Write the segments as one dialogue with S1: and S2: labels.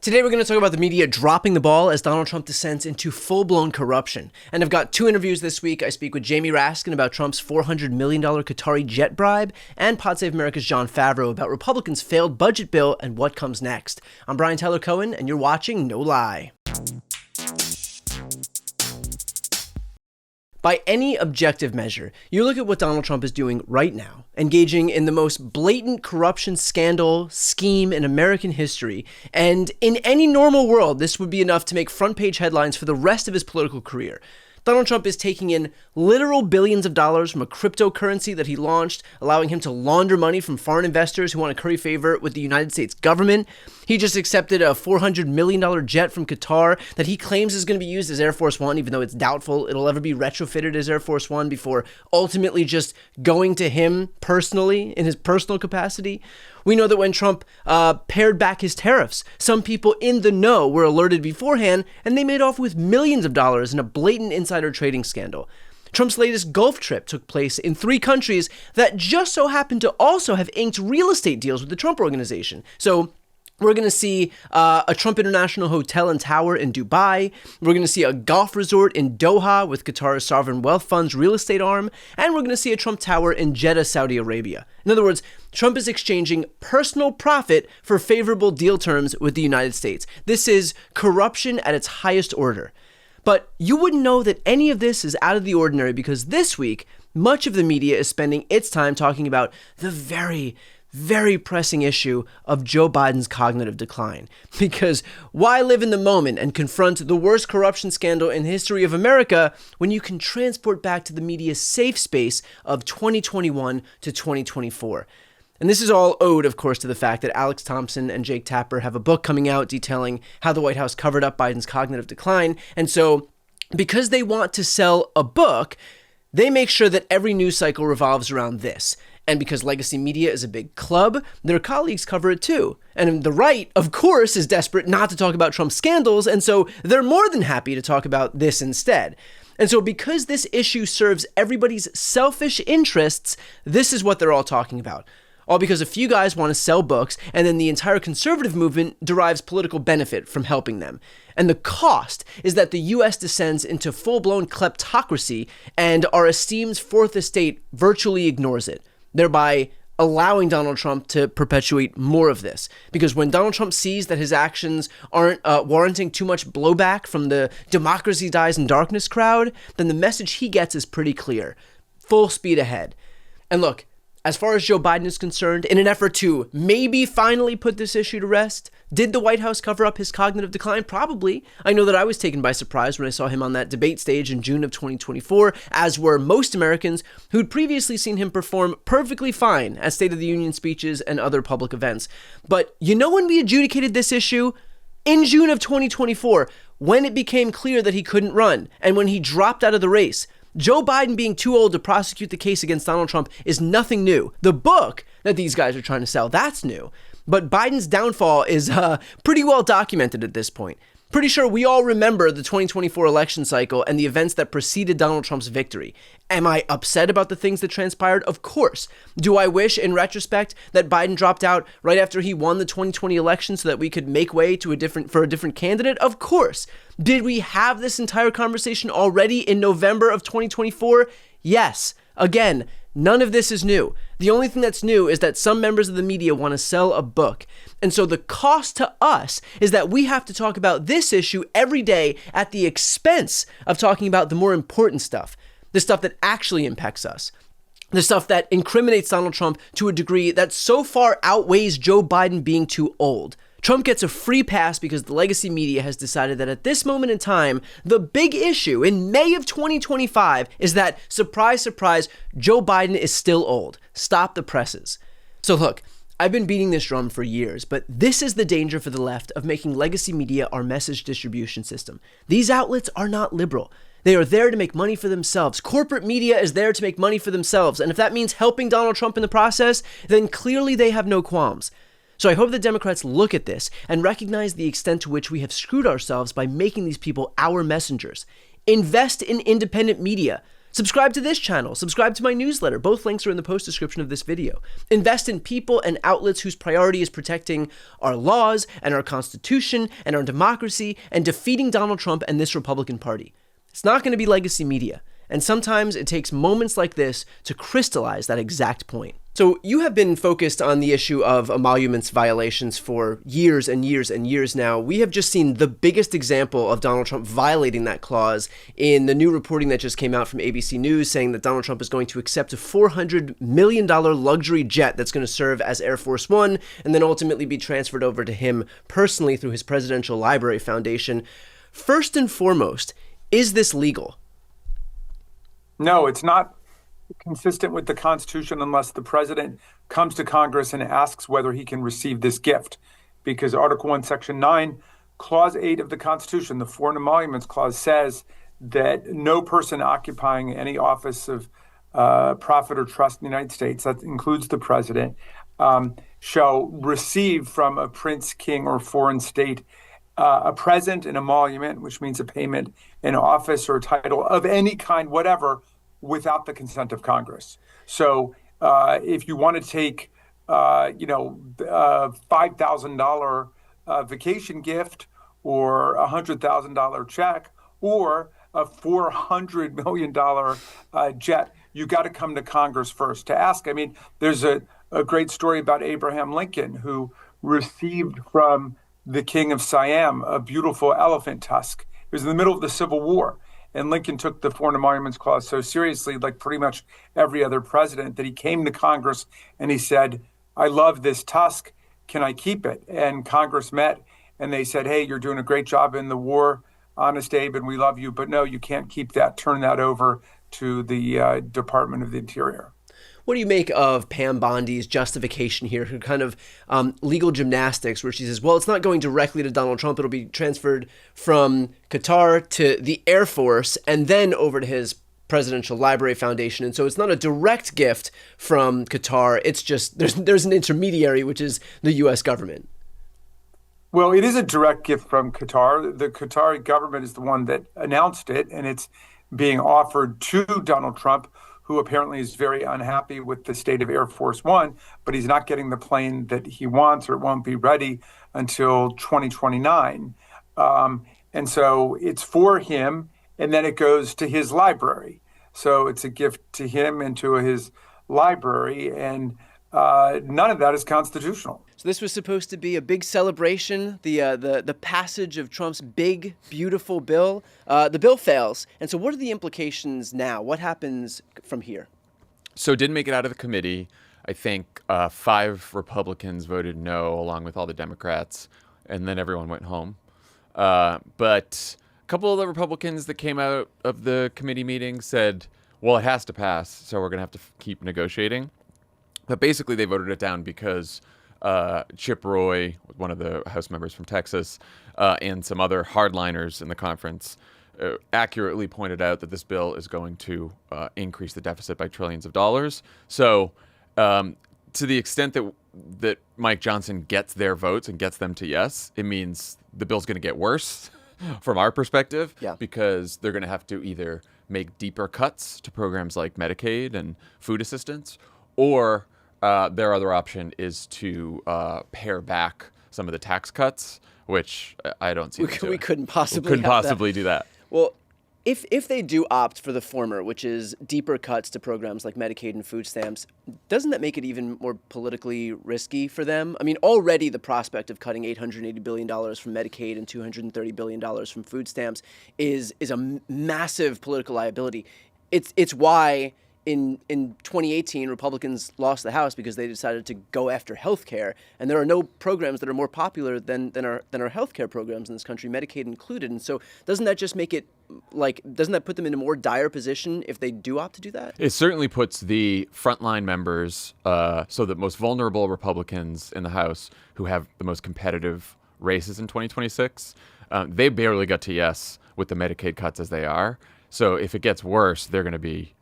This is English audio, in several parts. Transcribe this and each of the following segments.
S1: Today we're going to talk about the media dropping the ball as Donald Trump descends into full-blown corruption. And I've got two interviews this week. I speak with Jamie Raskin about Trump's $400 million Qatari jet bribe, and Pod Save America's Jon Favreau about Republicans' failed budget bill and what comes next. I'm Brian Tyler Cohen, and you're watching No Lie. By any objective measure, you look at what Donald Trump is doing right now, engaging in the most blatant corruption scandal scheme in American history, and in any normal world, this would be enough to make front-page headlines for the rest of his political career. Donald Trump is taking in literal billions of dollars from a cryptocurrency that he launched, allowing him to launder money from foreign investors who want to curry favor with the United States government. He just accepted a $400 million jet from Qatar that he claims is going to be used as Air Force One, even though it's doubtful it'll ever be retrofitted as Air Force One before ultimately just going to him personally in his personal capacity. We know that when Trump pared back his tariffs, some people in the know were alerted beforehand, and they made off with millions of dollars in a blatant insider trading scandal. Trump's latest Gulf trip took place in 3 countries that just so happened to also have inked real estate deals with the Trump Organization. So we're going to see a Trump International Hotel and Tower in Dubai. We're going to see a golf resort in Doha with Qatar's Sovereign Wealth Fund's real estate arm. And we're going to see a Trump Tower in Jeddah, Saudi Arabia. In other words, Trump is exchanging personal profit for favorable deal terms with the United States. This is corruption at its highest order. But you wouldn't know that any of this is out of the ordinary because this week, much of the media is spending its time talking about the very pressing issue of Joe Biden's cognitive decline. Because why live in the moment and confront the worst corruption scandal in the history of America when you can transport back to the media's safe space of 2021 to 2024? And this is all owed, of course, to the fact that Alex Thompson and Jake Tapper have a book coming out detailing how the White House covered up Biden's cognitive decline. And so, because they want to sell a book, they make sure that every news cycle revolves around this. And because legacy media is a big club, their colleagues cover it too. And the right, of course, is desperate not to talk about Trump's scandals, and so they're more than happy to talk about this instead. And so because this issue serves everybody's selfish interests, this is what they're all talking about. All because a few guys want to sell books, and then the entire conservative movement derives political benefit from helping them. And the cost is that the U.S. descends into full-blown kleptocracy, and our esteemed Fourth Estate virtually ignores it, thereby allowing Donald Trump to perpetuate more of this. Because when Donald Trump sees that his actions aren't warranting too much blowback from the democracy dies in darkness crowd, then the message he gets is pretty clear. Full speed ahead. And look, as far as Joe Biden is concerned, in an effort to maybe finally put this issue to rest, did the White House cover up his cognitive decline? Probably. I know that I was taken by surprise when I saw him on that debate stage in June of 2024, as were most Americans who'd previously seen him perform perfectly fine at State of the Union speeches and other public events. But you know when we adjudicated this issue? In June of 2024, when it became clear that he couldn't run and when he dropped out of the race. Joe Biden being too old to prosecute the case against Donald Trump is nothing new. The book that these guys are trying to sell, that's new. But Biden's downfall is pretty well documented at this point. Pretty sure we all remember the 2024 election cycle and the events that preceded Donald Trump's victory. Am I upset about the things that transpired? Of course. Do I wish, in retrospect, that Biden dropped out right after he won the 2020 election so that we could make way to a different candidate? Of course. Did we have this entire conversation already in November of 2024? Yes. Again, none of this is new. The only thing that's new is that some members of the media want to sell a book. And so the cost to us is that we have to talk about this issue every day at the expense of talking about the more important stuff, the stuff that actually impacts us, the stuff that incriminates Donald Trump to a degree that so far outweighs Joe Biden being too old. Trump gets a free pass because the legacy media has decided that at this moment in time, the big issue in May of 2025 is that, surprise, surprise, Joe Biden is still old. Stop the presses. So look, I've been beating this drum for years, but this is the danger for the left of making legacy media our message distribution system. These outlets are not liberal. They are there to make money for themselves. Corporate media is there to make money for themselves. And if that means helping Donald Trump in the process, then clearly they have no qualms. So I hope that Democrats look at this and recognize the extent to which we have screwed ourselves by making these people our messengers. Invest in independent media. Subscribe to this channel. Subscribe to my newsletter. Both links are in the post description of this video. Invest in people and outlets whose priority is protecting our laws and our Constitution and our democracy and defeating Donald Trump and this Republican Party. It's not going to be legacy media. And sometimes it takes moments like this to crystallize that exact point. So you have been focused on the issue of emoluments violations for years and years and years now. We have just seen the biggest example of Donald Trump violating that clause in the new reporting that just came out from ABC News saying that Donald Trump is going to accept a $400 million luxury jet that's going to serve as Air Force One and then ultimately be transferred over to him personally through his Presidential Library Foundation. First and foremost, is this legal?
S2: No, it's not consistent with the Constitution unless the president comes to Congress and asks whether he can receive this gift. Because Article 1, Section 9, Clause 8 of the Constitution, the Foreign Emoluments Clause, says that no person occupying any office of profit or trust in the United States, that includes the president, shall receive from a prince, king, or foreign state a present, an emolument, which means a payment, an office or a title of any kind, whatever, without the consent of Congress. So if you want to take, $5,000 vacation gift or a $100,000 check or a $400 million jet, you got to come to Congress first to ask. I mean, there's a great story about Abraham Lincoln, who received from the king of Siam a beautiful elephant tusk. It was in the middle of the Civil War. And Lincoln took the Foreign Emoluments Clause so seriously, like pretty much every other president, that he came to Congress and he said, I love this tusk. Can I keep it? And Congress met and they said, hey, you're doing a great job in the war, Honest Abe, and we love you. But no, you can't keep that. Turn that over to the Department of the Interior.
S1: What do you make of Pam Bondi's justification here, her kind of legal gymnastics, where she says, well, it's not going directly to Donald Trump. It'll be transferred from Qatar to the Air Force and then over to his Presidential Library Foundation. And so it's not a direct gift from Qatar. It's just there's an intermediary, which is the U.S. government.
S2: Well, it is a direct gift from Qatar. The Qatari government is the one that announced it, and it's being offered to Donald Trump, who apparently is very unhappy with the state of Air Force One, but he's not getting the plane that he wants, or it won't be ready until 2029. And so it's for him, and then it goes to his library. So it's a gift to him and to his library, and none of that is constitutional.
S1: So this was supposed to be a big celebration, the passage of Trump's big, beautiful bill. The bill fails. And so what are the implications now? What happens from here?
S3: So it didn't make it out of the committee. I think 5 Republicans voted no, along with all the Democrats, and then everyone went home. But a couple of the Republicans that came out of the committee meeting said, well, it has to pass, so we're going to have to keep negotiating. But basically they voted it down because Chip Roy, one of the House members from Texas, and some other hardliners in the conference accurately pointed out that this bill is going to increase the deficit by trillions of dollars. So to the extent that Mike Johnson gets their votes and gets them to yes, it means the bill's going to get worse from our perspective, because they're going to have to either make deeper cuts to programs like Medicaid and food assistance, or their other option is to pare back some of the tax cuts, which I don't see.
S1: We couldn't possibly
S3: do that.
S1: Well, if they do opt for the former, which is deeper cuts to programs like Medicaid and food stamps, doesn't that make it even more politically risky for them? I mean, already the prospect of cutting $880 billion from Medicaid and $230 billion from food stamps is a massive political liability. It's why in 2018, Republicans lost the House because they decided to go after health care. And there are no programs that are more popular than our health care programs in this country, Medicaid included. And so doesn't that just make it, doesn't that put them in a more dire position if they do opt to do that?
S3: It certainly puts the frontline members, so the most vulnerable Republicans in the House who have the most competitive races in 2026, they barely got to yes with the Medicaid cuts as they are. So if it gets worse, they're going to be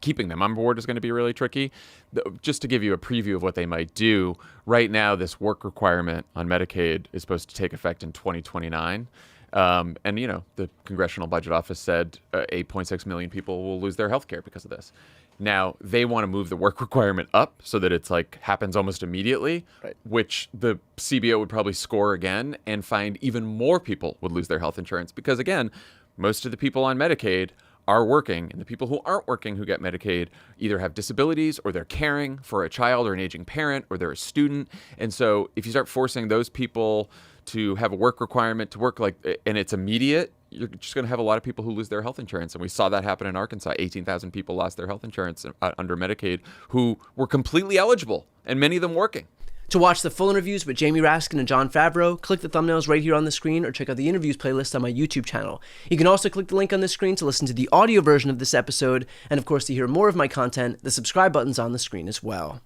S3: keeping them on board is going to be really tricky. Just to give you a preview of what they might do, right now this work requirement on Medicaid is supposed to take effect in 2029. And, the Congressional Budget Office said 8.6 million people will lose their health care because of this. Now, they want to move the work requirement up so that it's happens almost immediately,
S1: right,
S3: which the CBO would probably score again and find even more people would lose their health insurance. Because, again, most of the people on Medicaid are working, and the people who aren't working who get Medicaid either have disabilities or they're caring for a child or an aging parent or they're a student. And so if you start forcing those people to have a work requirement to work and it's immediate, you're just going to have a lot of people who lose their health insurance. And we saw that happen in Arkansas. 18,000 people lost their health insurance under Medicaid who were completely eligible, and many of them working.
S1: To watch the full interviews with Jamie Raskin and Jon Favreau, click the thumbnails right here on the screen or check out the interviews playlist on my YouTube channel. You can also click the link on the screen to listen to the audio version of this episode, and of course to hear more of my content, the subscribe button's on the screen as well.